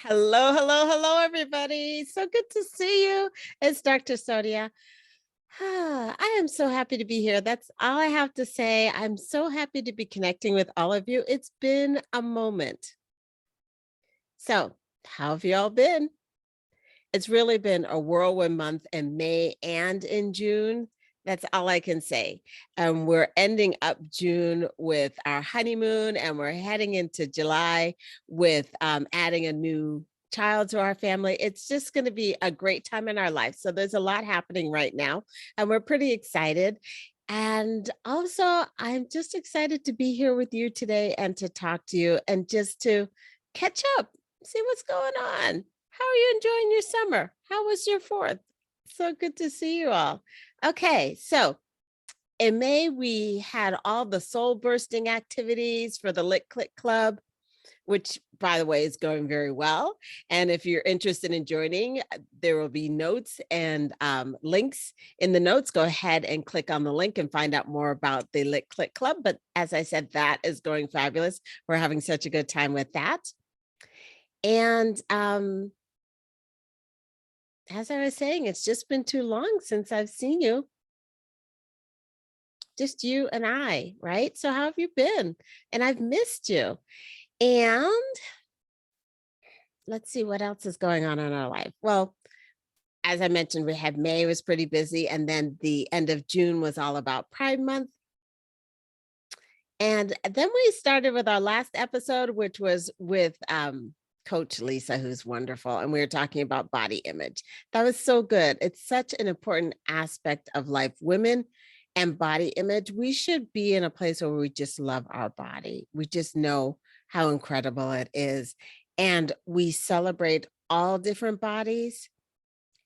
Hello, hello, hello, everybody. So good to see you. It's Dr. Sonia. I am so happy to be here. That's all I have to say. I'm so happy to be connecting with all of you. It's been a moment. So, how have you all been? It's really been a whirlwind month in May and in June. That's all I can say. We're ending up June with our honeymoon, and we're heading into July with adding a new child to our family. It's just going to be a great time in our life. So there's a lot happening right now, and we're pretty excited. And also, I'm just excited to be here with you today and to talk to you and just to catch up, see what's going on. How are you enjoying your summer? How was your 4th? So good to see you all. Okay, so in May, we had all the soul bursting activities for the Lit Click Club, which, by the way, is going very well. And if you're interested in joining, there will be notes and links in the notes. Go ahead and click on the link and find out more about the Lit Click Club. But as I said, that is going fabulous. We're having such a good time with that. And as I was saying, it's just been too long since I've seen you. Just you and I, right? So how have you been? And I've missed you. And let's see what else is going on in our life. Well, as I mentioned, we had May was pretty busy, and then the end of June was all about Pride Month. And then we started with our last episode, which was with Coach Lisa, who's wonderful. And we were talking about body image. That was so good. It's such an important aspect of life. Women and body image, we should be in a place where we just love our body. We just know how incredible it is. And we celebrate all different bodies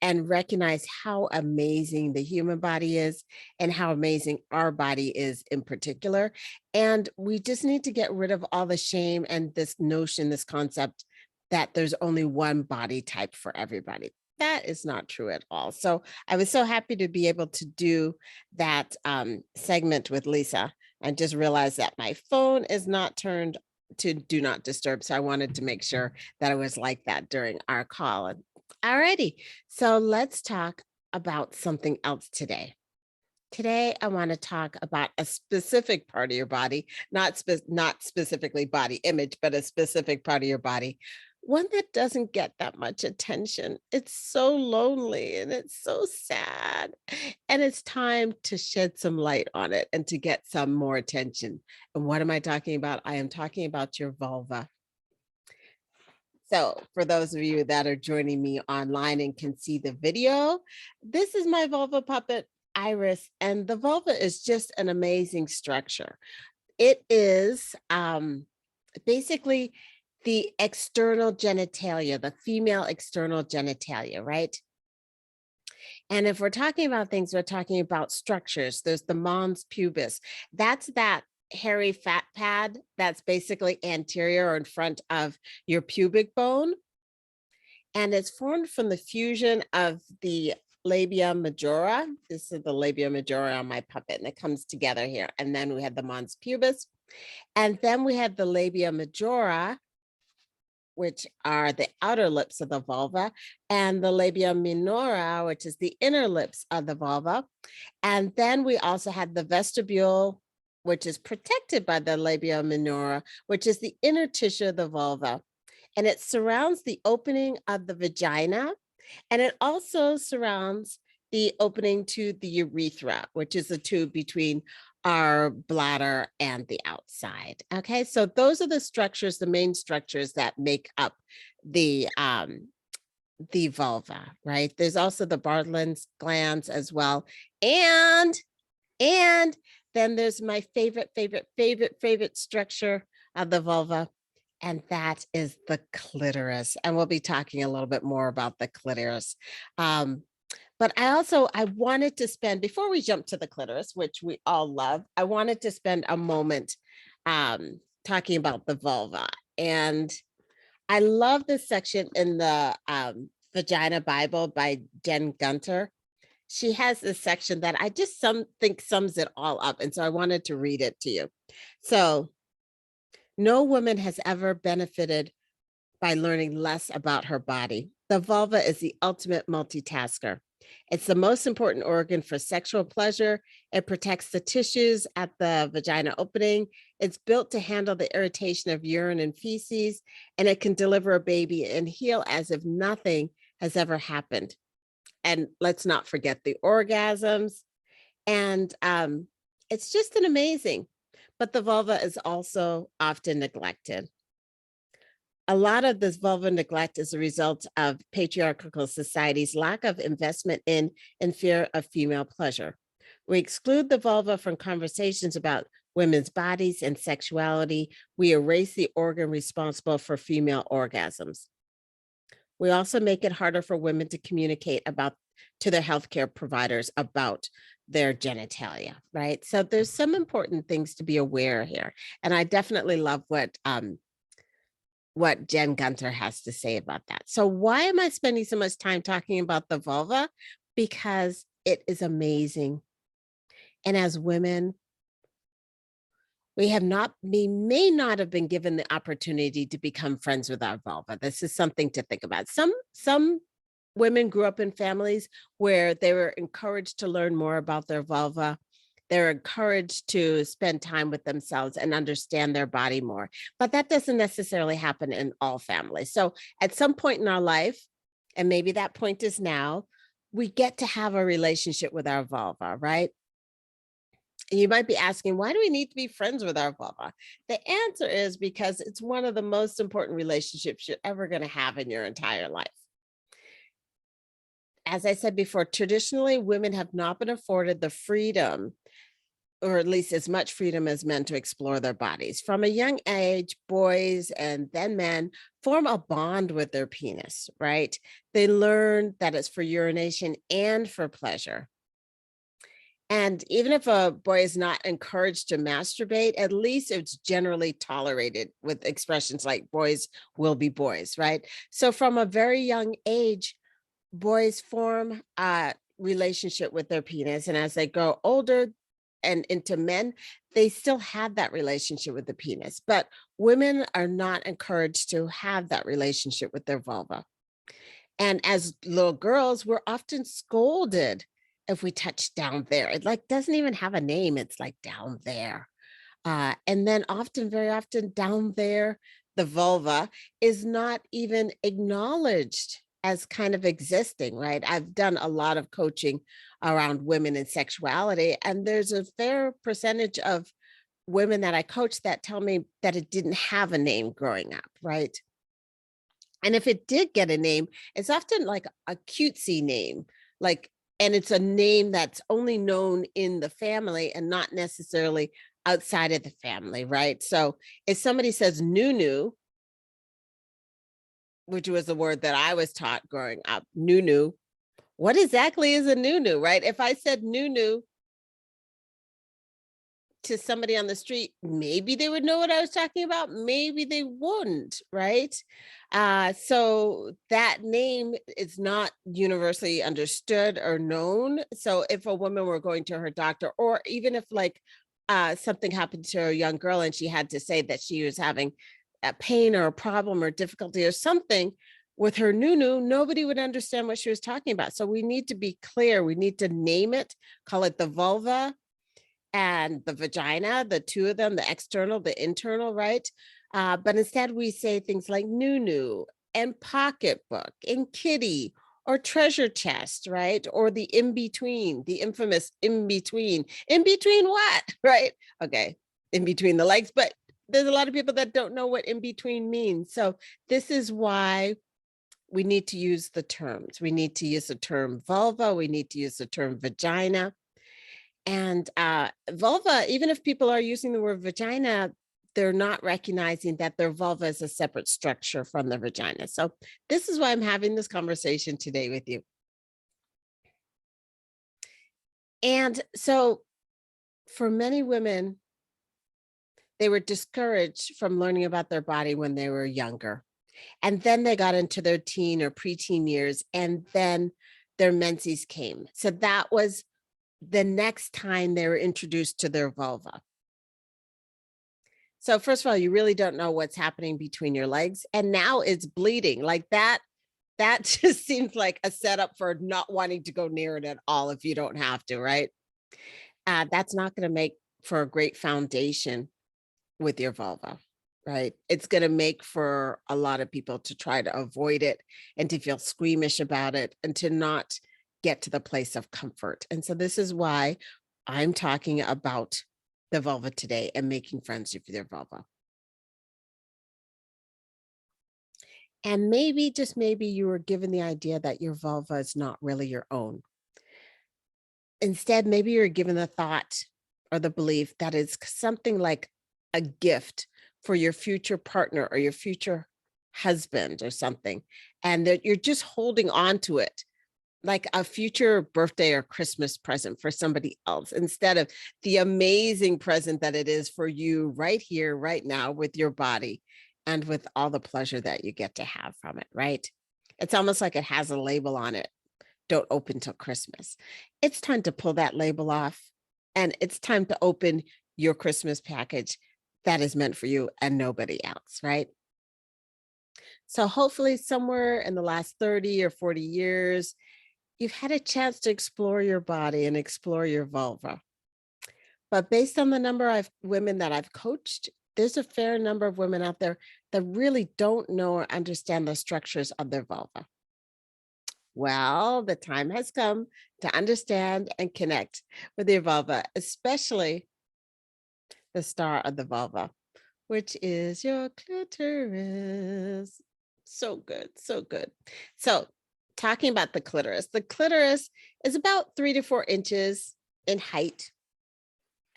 and recognize how amazing the human body is and how amazing our body is in particular. And we just need to get rid of all the shame and this notion, this concept that there's only one body type for everybody. That is not true at all. So I was so happy to be able to do that segment with Lisa and just realized that my phone is not turned to do not disturb. So I wanted to make sure that it was like that during our call. Alrighty, so let's talk about something else today. Today, I want to talk about a specific part of your body, not specifically body image, but a specific part of your body, one that doesn't get that much attention. It's so lonely and it's so sad. And it's time to shed some light on it and to get some more attention. And what am I talking about? I am talking about your vulva. So for those of you that are joining me online and can see the video, this is my vulva puppet, Iris, and the vulva is just an amazing structure. It is basically the external genitalia, the female external genitalia, right? And if we're talking about things, we're talking about structures. There's the mons pubis. That's that hairy fat pad that's basically anterior or in front of your pubic bone. And it's formed from the fusion of the labia majora. This is the labia majora on my puppet, and it comes together here. And then we had the mons pubis. And then we had the labia majora, which are the outer lips of the vulva, and the labia minora, which is the inner lips of the vulva. And then we also had the vestibule, which is protected by the labia minora, which is the inner tissue of the vulva. And it surrounds the opening of the vagina, and it also surrounds the opening to the urethra, which is the tube between our bladder and the outside. Okay, so those are the structures, the main structures that make up the vulva, right? There's also the Bartholin's glands as well. And then there's my favorite structure of the vulva, and that is the clitoris. And we'll be talking a little bit more about the clitoris. But I wanted to spend, before we jump to the clitoris, which we all love, I wanted to spend a moment talking about the vulva. And I love this section in the Vagina Bible by Jen Gunter. She has this section that I just think sums it all up. And so I wanted to read it to you. So, no woman has ever benefited by learning less about her body. The vulva is the ultimate multitasker. It's the most important organ for sexual pleasure. It protects the tissues at the vagina opening. It's built to handle the irritation of urine and feces, and it can deliver a baby and heal as if nothing has ever happened. And let's not forget the orgasms. And it's just an amazing. But the vulva is also often neglected. A lot of this vulva neglect is a result of patriarchal society's lack of investment in and fear of female pleasure. We exclude the vulva from conversations about women's bodies and sexuality. We erase the organ responsible for female orgasms. We also make it harder for women to communicate to their healthcare providers about their genitalia, right? So there's some important things to be aware here. And I definitely love what Jen Gunter has to say about that. So why am I spending so much time talking about the vulva? Because it is amazing. And as women, we may not have been given the opportunity to become friends with our vulva. This is something to think about. Some women grew up in families where they were encouraged to learn more about their vulva. They're encouraged to spend time with themselves and understand their body more. But that doesn't necessarily happen in all families. So at some point in our life, and maybe that point is now, we get to have a relationship with our vulva, right? And you might be asking, why do we need to be friends with our vulva? The answer is because it's one of the most important relationships you're ever going to have in your entire life. As I said before, traditionally, women have not been afforded the freedom, or at least as much freedom as men, to explore their bodies. From a young age, boys and then men form a bond with their penis, right? They learn that it's for urination and for pleasure. And even if a boy is not encouraged to masturbate, at least it's generally tolerated with expressions like boys will be boys, right? So from a very young age, boys form a relationship with their penis. And as they grow older and into men, they still have that relationship with the penis. But women are not encouraged to have that relationship with their vulva. And as little girls, we're often scolded if we touch down there. It like doesn't even have a name. It's like down there. And then very often down there, the vulva is not even acknowledged as kind of existing, right? I've done a lot of coaching around women and sexuality, and there's a fair percentage of women that I coach that tell me that it didn't have a name growing up, right? And if it did get a name, it's often like a cutesy name, like, and it's a name that's only known in the family and not necessarily outside of the family, right? So if somebody says noo-noo, which was the word that I was taught growing up, noo-noo, what exactly is a noo-noo, right? If I said noo-noo to somebody on the street, maybe they would know what I was talking about. Maybe they wouldn't, right? So that name is not universally understood or known. So if a woman were going to her doctor, or even if like something happened to a young girl and she had to say that she was having a pain or a problem or difficulty or something with her noo-noo, nobody would understand what she was talking about. So we need to be clear. We need to name it, call it the vulva and the vagina, the two of them, the external, the internal, right? But instead we say things like noo-noo and pocketbook and kitty or treasure chest, right? Or the in-between, the infamous in-between. In-between what, right? Okay, in between the legs, but there's a lot of people that don't know what in-between means. So this is why we need to use the terms. We need to use the term vulva. We need to use the term vagina. And vulva, even if people are using the word vagina, they're not recognizing that their vulva is a separate structure from the vagina. So this is why I'm having this conversation today with you. And so for many women, they were discouraged from learning about their body when they were younger. And then they got into their teen or preteen years, and then their menses came. So that was the next time they were introduced to their vulva. So first of all, you really don't know what's happening between your legs. And now it's bleeding like that. That just seems like a setup for not wanting to go near it at all if you don't have to, right? That's not going to make for a great foundation with your vulva, right? It's going to make for a lot of people to try to avoid it and to feel squeamish about it and to not get to the place of comfort. And so this is why I'm talking about the vulva today and making friends with your vulva. And maybe, just maybe, you were given the idea that your vulva is not really your own. Instead, maybe you're given the thought or the belief that it's something like a gift for your future partner or your future husband or something, and that you're just holding on to it like a future birthday or Christmas present for somebody else instead of the amazing present that it is for you right here, right now, with your body and with all the pleasure that you get to have from it, right? It's almost like it has a label on it. Don't open till Christmas. It's time to pull that label off, and it's time to open your Christmas package that is meant for you and nobody else, right? So hopefully somewhere in the last 30 or 40 years, you've had a chance to explore your body and explore your vulva. But based on the number of women that I've coached, there's a fair number of women out there that really don't know or understand the structures of their vulva. Well, the time has come to understand and connect with your vulva, especially the star of the vulva, which is your clitoris. So good, so good. So, talking about the clitoris is about 3 to 4 inches in height.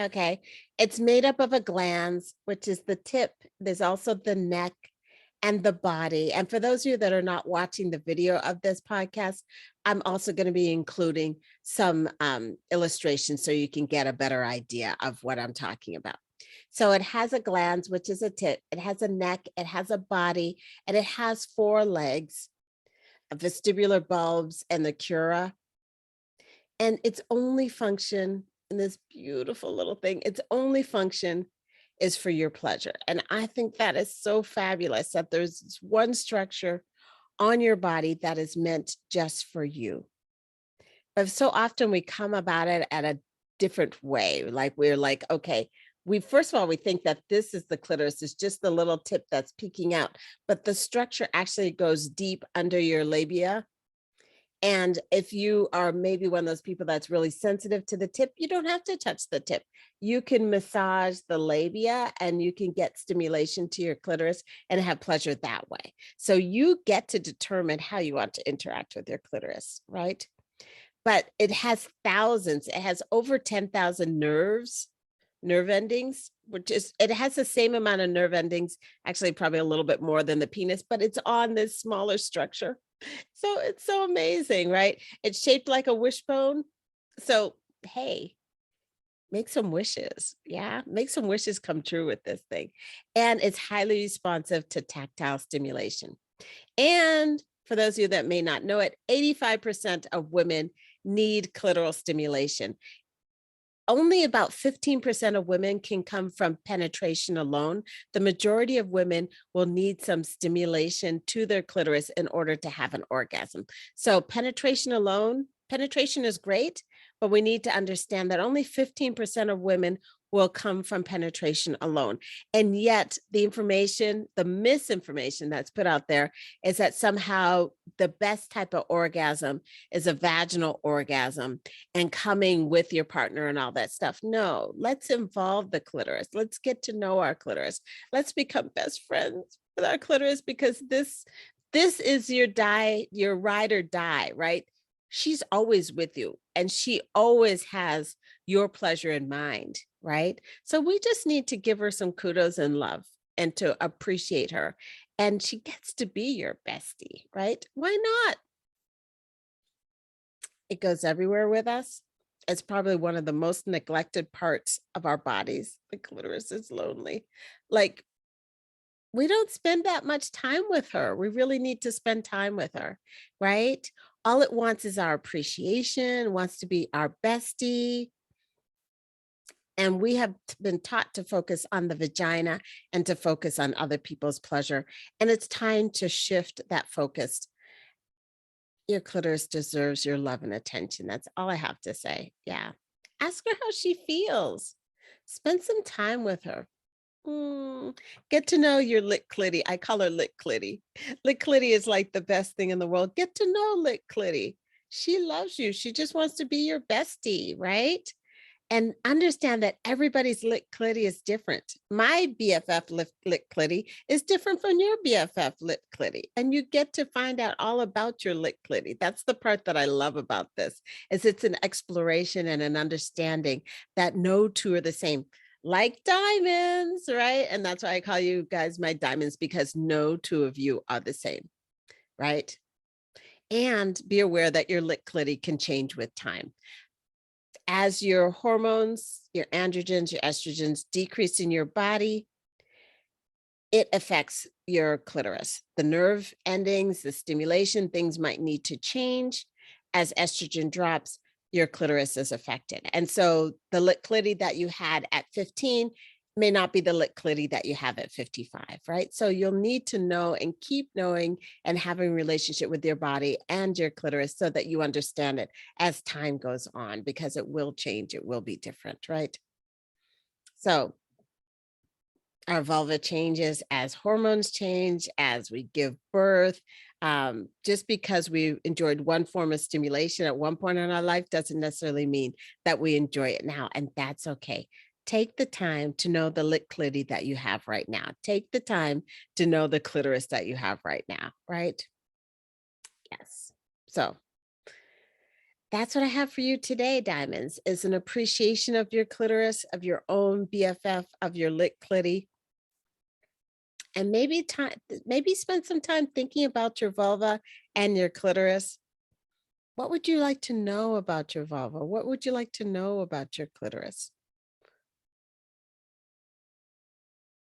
Okay. It's made up of a glans, which is the tip. There's also the neck and the body. And for those of you that are not watching the video of this podcast, I'm also going to be including some illustrations so you can get a better idea of what I'm talking about. So it has a glans, which is a tip. It has a neck, it has a body, and it has 4 legs, vestibular bulbs, and the cura. And its only function in this beautiful little thing, its only function is for your pleasure. And I think that is so fabulous that there's one structure on your body that is meant just for you. But so often we come about it at a different way. Like we're like, okay, we first of all, we think that this is the clitoris, it's just the little tip that's peeking out, but the structure actually goes deep under your labia. And if you are maybe one of those people that's really sensitive to the tip, you don't have to touch the tip. You can massage the labia and you can get stimulation to your clitoris and have pleasure that way. So you get to determine how you want to interact with your clitoris, right? But it has thousands, it has over 10,000 nerve endings, which is, it has the same amount of nerve endings, actually probably a little bit more than the penis, but it's on this smaller structure. So it's so amazing, right? It's shaped like a wishbone. So, hey, make some wishes. Yeah, make some wishes come true with this thing. And it's highly responsive to tactile stimulation. And for those of you that may not know it, 85% of women need clitoral stimulation. Only about 15% of women can come from penetration alone. The majority of women will need some stimulation to their clitoris in order to have an orgasm. So penetration alone, penetration is great, but we need to understand that only 15% of women will come from penetration alone. And yet the information, the misinformation that's put out there is that somehow the best type of orgasm is a vaginal orgasm and coming with your partner and all that stuff. No, let's involve the clitoris. Let's get to know our clitoris. Let's become best friends with our clitoris, because this is your ride or die, right? She's always with you and she always has your pleasure in mind, right? So we just need to give her some kudos and love and to appreciate her. And she gets to be your bestie, right? Why not? It goes everywhere with us. It's probably one of the most neglected parts of our bodies. The clitoris is lonely. Like, we don't spend that much time with her. We really need to spend time with her, right? All it wants is our appreciation, wants to be our bestie. And we have been taught to focus on the vagina and to focus on other people's pleasure. And it's time to shift that focus. Your clitoris deserves your love and attention. That's all I have to say. Yeah. Ask her how she feels. Spend some time with her. Get to know your lick clitty. I call her lick clitty. Lick clitty is like the best thing in the world. Get to know lick clitty. She loves you. She just wants to be your bestie, right? And understand that everybody's lick clitty is different. My BFF lick clitty is different from your BFF lick clitty. And you get to find out all about your lick clitty. That's the part that I love about this, is it's an exploration and an understanding that no two are the same. Like diamonds, right? And that's why I call you guys my diamonds, because no two of you are the same, right? And be aware that your lick clitty can change with time. As your hormones, your androgens, your estrogens decrease in your body, it affects your clitoris. The nerve endings, the stimulation, things might need to change. As estrogen drops, your clitoris is affected. And so the lick clitty that you had at 15 may not be the lick clitty that you have at 55, right? So you'll need to know and keep knowing and having a relationship with your body and your clitoris so that you understand it as time goes on, because it will change, it will be different, right? So our vulva changes as hormones change, as we give birth. Just because we enjoyed one form of stimulation at one point in our life doesn't necessarily mean that we enjoy it now, and that's okay. Take the time to know the lick clitty that you have right now. Take the time to know the clitoris that you have right now, right? Yes. So that's what I have for you today, diamonds, is an appreciation of your clitoris, of your own BFF, of your lick clitty. And maybe spend some time thinking about your vulva and your clitoris. What would you like to know about your vulva? What would you like to know about your clitoris?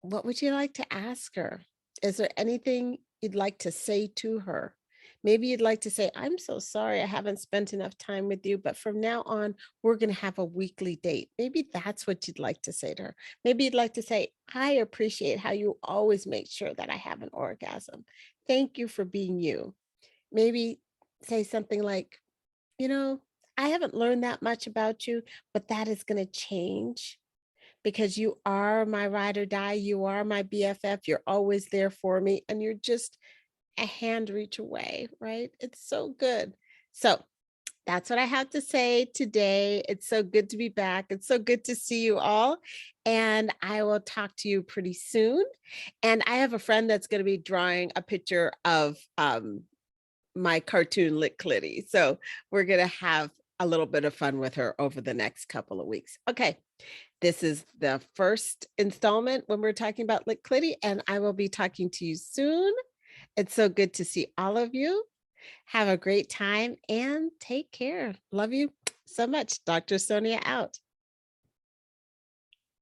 What would you like to ask her? Is there anything you'd like to say to her? Maybe you'd like to say, I'm so sorry I haven't spent enough time with you, but from now on, we're going to have a weekly date. Maybe that's what you'd like to say to her. Maybe you'd like to say, I appreciate how you always make sure that I have an orgasm. Thank you for being you. Maybe say something like, you know, I haven't learned that much about you, but that is going to change, because you are my ride or die. You are my BFF. You're always there for me. And you're just a hand reach away, right? It's so good. So that's what I have to say today. It's so good to be back. It's so good to see you all. And I will talk to you pretty soon. And I have a friend that's going to be drawing a picture of my cartoon lick clitty. So we're going to have a little bit of fun with her over the next couple of weeks. Okay. This is the first installment when we're talking about lick clitty, and I will be talking to you soon. It's so good to see all of you. Have a great time and take care. Love you so much. Dr. Sonia out.